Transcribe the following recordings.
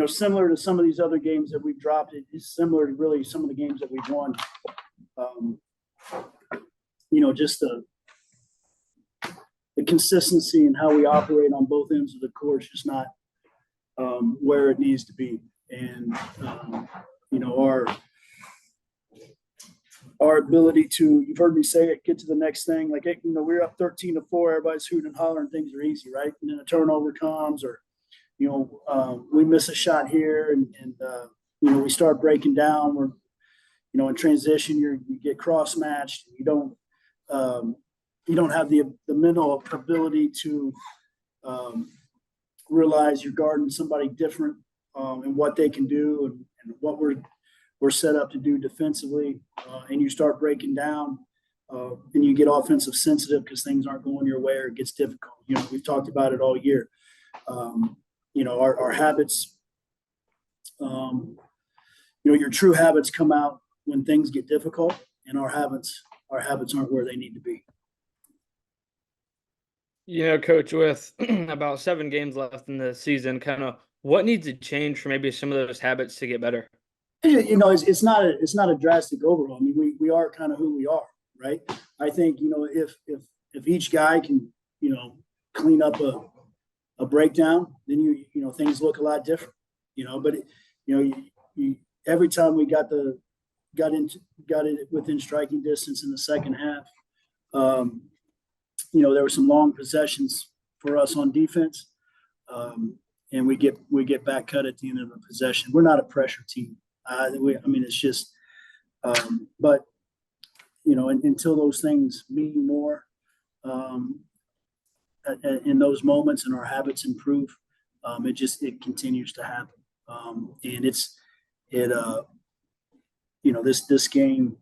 similar to some of these other games that we've dropped, it is similar to really some of the games that we've won. Just the consistency and how we operate on both ends of the court is just not where it needs to be. And, our ability to, you've heard me say it, get to the next thing. Like, we're up 13-4, everybody's hooting and hollering, things are easy, right? And then a turnover comes, or, we miss a shot here and we start breaking down. We're, in transition, you get cross matched. You don't have the mental ability to realize you're guarding somebody different and what they can do and what we're set up to do defensively, and you start breaking down, and you get offensive sensitive because things aren't going your way or it gets difficult. We've talked about it all year. Our habits, your true habits come out when things get difficult, and our habits aren't where they need to be. Coach, with about 7 games left in the season, kind of what needs to change for maybe some of those habits to get better? It's not a drastic overhaul. I mean, we are kind of who we are, right? I think, if each guy can, clean up a breakdown, then things look a lot different, but every time we got it within striking distance in the second half, there were some long possessions for us on defense. And we get back cut at the end of the possession. We're not a pressure team. It's just, but until those things mean more in those moments and our habits improve, it continues to happen. And this game,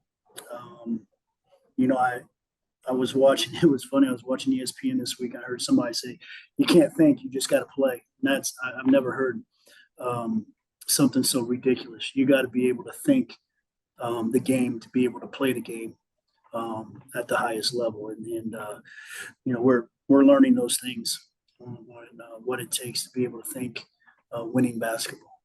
I was watching. It was funny. I was watching ESPN this week. I heard somebody say, "You can't think; you just got to play." And I've never heard something so ridiculous. You got to be able to think the game to be able to play the game at the highest level. And we're learning those things, what it takes to be able to think winning basketball.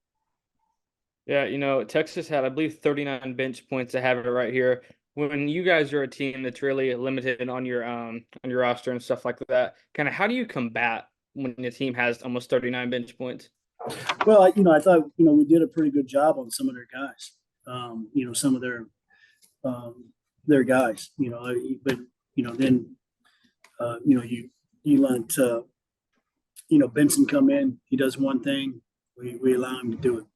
Yeah, Texas had, I believe, 39 bench points. I have it right here. When you guys are a team that's really limited on your roster and stuff like that, kind of how do you combat when the team has almost 39 bench points? Well, I thought, we did a pretty good job on some of their guys, some of their guys, but, then, you let, Benson come in, he does one thing, we allow him to do it.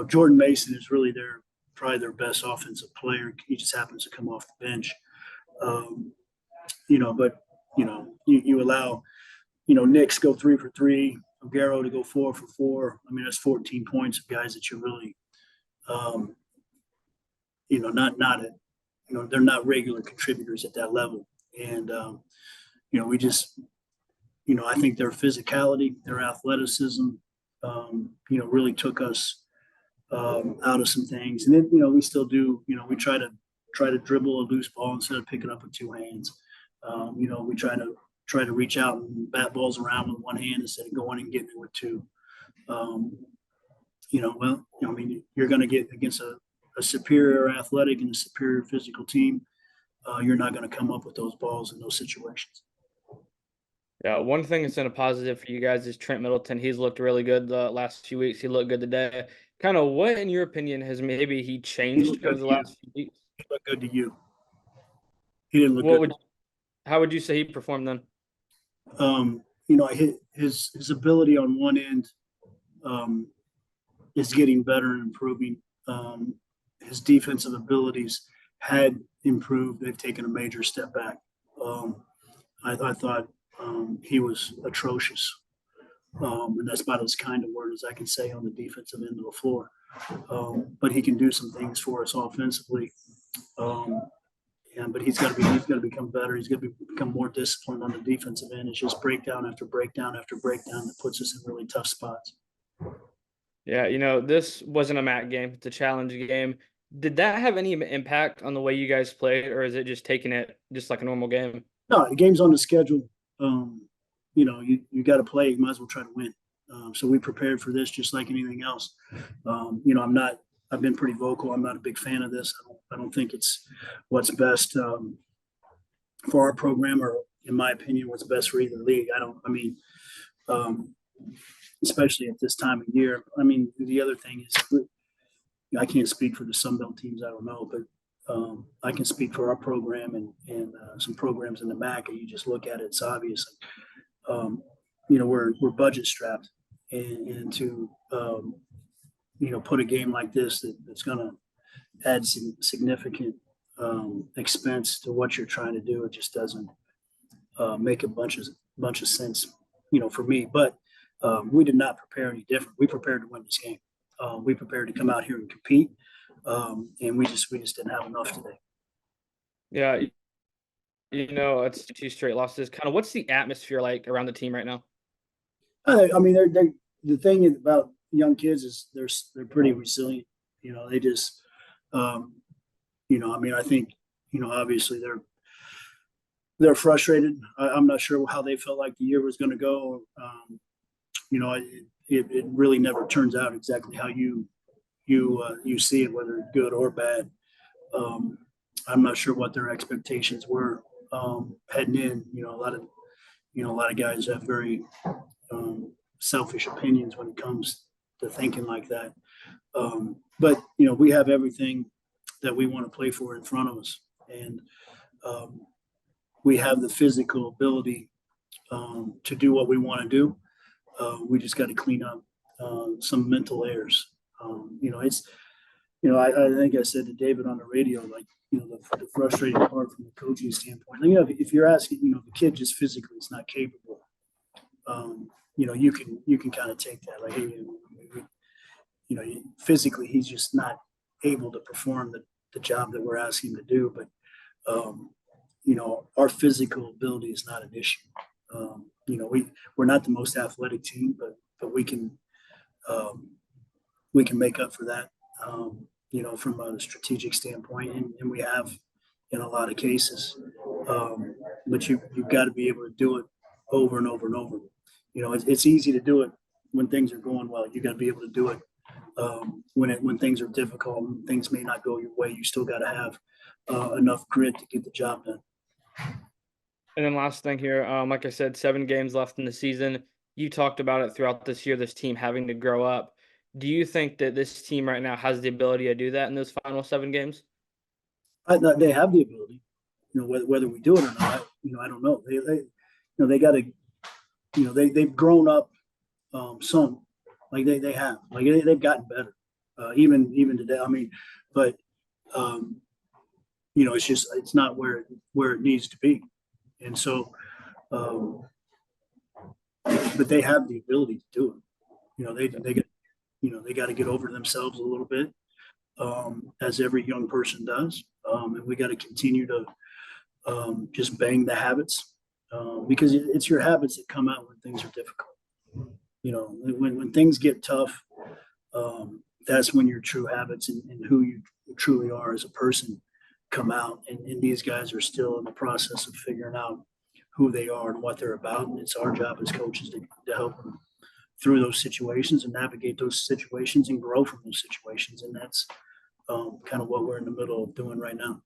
Jordan Mason is really probably their best offensive player. He just happens to come off the bench. But, you allow, Knicks go 3 for 3, Ogaro to go 4 for 4. I mean, that's 14 points of guys that you're really, they're not regular contributors at that level. And, we just, I think their physicality, their athleticism, really took us out of some things. And then, we still do, we try to dribble a loose ball instead of picking up with 2 hands. We try to reach out and bat balls around with one hand instead of going and getting it with 2. You're going to get against a superior athletic and a superior physical team. You're not going to come up with those balls in those situations. Yeah, one thing that's been a positive for you guys is Trent Middleton. He's looked really good the last few weeks. He looked good today. Kind of what, in your opinion, has maybe he changed over the last few weeks? He looked good to you. He didn't look good. How would you say he performed then? His ability on one end is getting better and improving. His defensive abilities had improved. They've taken a major step back. I thought he was atrocious. And that's about as kind of word as I can say on the defensive end of the floor. But he can do some things for us offensively. But he's got to become better. He's got to become more disciplined on the defensive end. It's just breakdown after breakdown after breakdown that puts us in really tough spots. Yeah, this wasn't a MAC game. It's a challenge game. Did that have any impact on the way you guys played, or is it just taking it just like a normal game? No, the game's on the schedule. You got to play. You might as well try to win. So we prepared for this just like anything else. I've been pretty vocal. I'm not a big fan of this. I don't think it's what's best for our program, or in my opinion, what's best for either league. Um, especially at this time of year. I mean, the other thing is, I can't speak for the Sun Belt teams. I don't know, but I can speak for our program and some programs in the MAC. And you just look at it, it's obvious. We're budget strapped, and to put a game like this that's going to add some significant expense to what you're trying to do, it just doesn't make a bunch of sense, for me. But we did not prepare any different. We prepared to win this game. We prepared to come out here and compete, and we just didn't have enough today. Yeah, it's 2 straight losses. Kind of, what's the atmosphere like around the team right now? The thing about young kids is they're pretty resilient. They just, I think, obviously they're frustrated. I'm not sure how they felt like the year was going to go. It really never turns out exactly how you see it, whether it's good or bad. I'm not sure what their expectations were heading in. A lot of guys have very selfish opinions when it comes to thinking like that. But we have everything that we want to play for in front of us, and we have the physical ability to do what we want to do. We just got to clean up some mental errors. I think I said to David on the radio, like, the frustrating part from the coaching standpoint. If you're asking, if the kid just physically is not capable, you can kind of take that, like, hey, physically he's just not able to perform the job that we're asking him to do. But our physical ability is not an issue. We're not the most athletic team, but we can make up for that, from a strategic standpoint, and we have in a lot of cases. But you've got to be able to do it over and over and over. It's easy to do it when things are going well. You got to be able to do it when things are difficult and things may not go your way. You still got to have enough grit to get the job done. And then last thing here, like I said, 7 games left in the season. You talked about it throughout this year, this team having to grow up. Do you think that this team right now has the ability to do that in those final 7 games? They have the ability. Whether we do it or not, I don't know. They got to. They've grown up some. Like they have. Like they've gotten better. Even today. But it's not where it needs to be. And so, but they have the ability to do it. They got to get over themselves a little bit, as every young person does, and we got to continue to just bang the habits, because it's your habits that come out when things are difficult. When things get tough, that's when your true habits and who you truly are as a person come out. And these guys are still in the process of figuring out who they are and what they're about. And it's our job as coaches to help them through those situations and navigate those situations and grow from those situations. And that's kind of what we're in the middle of doing right now.